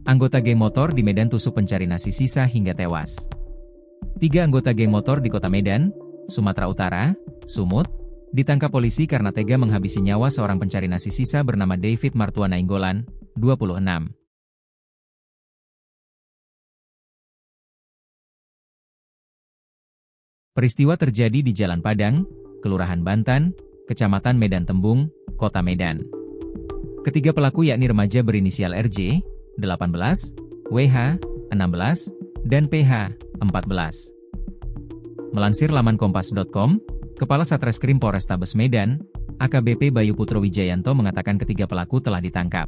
Anggota geng motor di Medan tusuk pencari nasi sisa hingga tewas. 3 anggota geng motor di kota Medan, Sumatera Utara, Sumut, ditangkap polisi karena tega menghabisi nyawa seorang pencari nasi sisa bernama David Martua Nainggolan, 26. Peristiwa terjadi di Jalan Padang, Kelurahan Bantan, Kecamatan Medan Tembung, Kota Medan. Ketiga pelaku yakni remaja berinisial RJ, 18, WH, 16, dan PH, 14. Melansir laman kompas.com, Kepala Satreskrim Polrestabes Medan, AKBP Bayu Putro Wijayanto mengatakan ketiga pelaku telah ditangkap.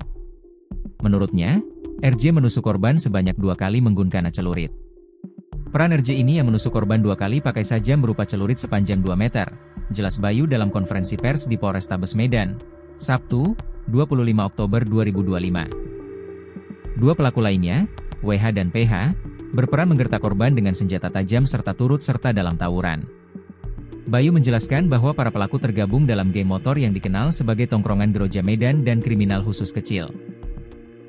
Menurutnya, RJ menusuk korban sebanyak 2 kali menggunakan celurit. Peran RJ ini yang menusuk korban 2 kali pakai saja berupa celurit sepanjang 2 meter, jelas Bayu dalam konferensi pers di Polrestabes Medan, Sabtu, 25 Oktober 2025. 2 pelaku lainnya, WH dan PH, berperan menggertak korban dengan senjata tajam serta turut serta dalam tawuran. Bayu menjelaskan bahwa para pelaku tergabung dalam geng motor yang dikenal sebagai Tongkrongan Geroja Medan dan Kriminal Khusus Kecil.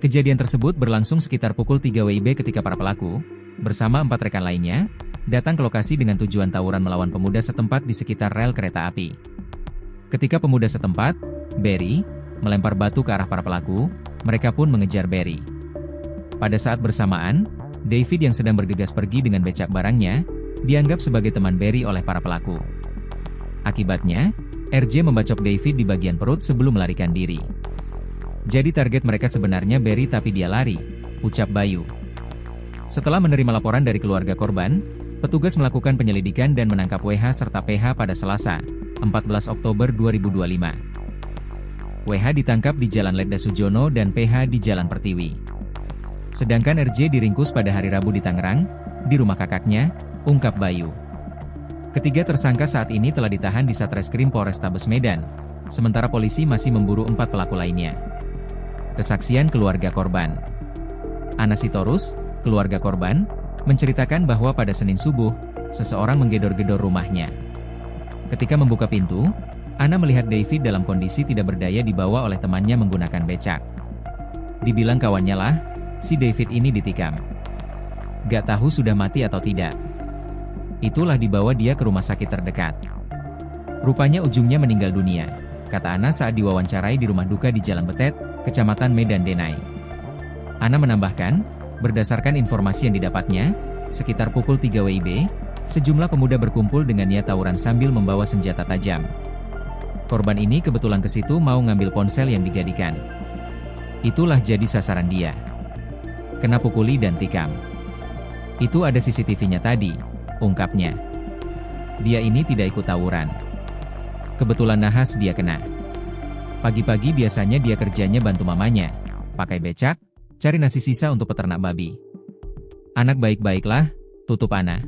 Kejadian tersebut berlangsung sekitar pukul 3 WIB ketika para pelaku, bersama 4 rekan lainnya, datang ke lokasi dengan tujuan tawuran melawan pemuda setempat di sekitar rel kereta api. Ketika pemuda setempat, Berry, melempar batu ke arah para pelaku, mereka pun mengejar Berry. Pada saat bersamaan, David yang sedang bergegas pergi dengan becak barangnya, dianggap sebagai teman Berry oleh para pelaku. Akibatnya, RJ membacok David di bagian perut sebelum melarikan diri. Jadi target mereka sebenarnya Berry tapi dia lari, ucap Bayu. Setelah menerima laporan dari keluarga korban, petugas melakukan penyelidikan dan menangkap WH serta PH pada Selasa, 14 Oktober 2025. WH ditangkap di Jalan Letda Sujono dan PH di Jalan Pertiwi. Sedangkan RJ diringkus pada hari Rabu di Tangerang, di rumah kakaknya, ungkap Bayu. Ketiga tersangka saat ini telah ditahan di Satreskrim Polrestabes Medan, sementara polisi masih memburu 4 pelaku lainnya. Kesaksian keluarga korban. Ana Sitorus, keluarga korban, menceritakan bahwa pada Senin subuh, seseorang menggedor-gedor rumahnya. Ketika membuka pintu, Ana melihat David dalam kondisi tidak berdaya dibawa oleh temannya menggunakan becak. Dibilang kawannya lah, si David ini ditikam. Gak tahu sudah mati atau tidak. Itulah dibawa dia ke rumah sakit terdekat. Rupanya ujungnya meninggal dunia, kata Ana saat diwawancarai di rumah duka di Jalan Betet, Kecamatan Medan Denai. Ana menambahkan, berdasarkan informasi yang didapatnya, sekitar pukul 3 WIB, sejumlah pemuda berkumpul dengan niat tawuran sambil membawa senjata tajam. Korban ini kebetulan ke situ mau ngambil ponsel yang digadikan. Itulah jadi sasaran dia. Kena pukuli dan tikam. Itu ada CCTV-nya tadi, ungkapnya. Dia ini tidak ikut tawuran. Kebetulan nahas dia kena. Pagi-pagi biasanya dia kerjanya bantu mamanya, pakai becak, cari nasi sisa untuk peternak babi. Anak baik-baiklah, tutup Ana.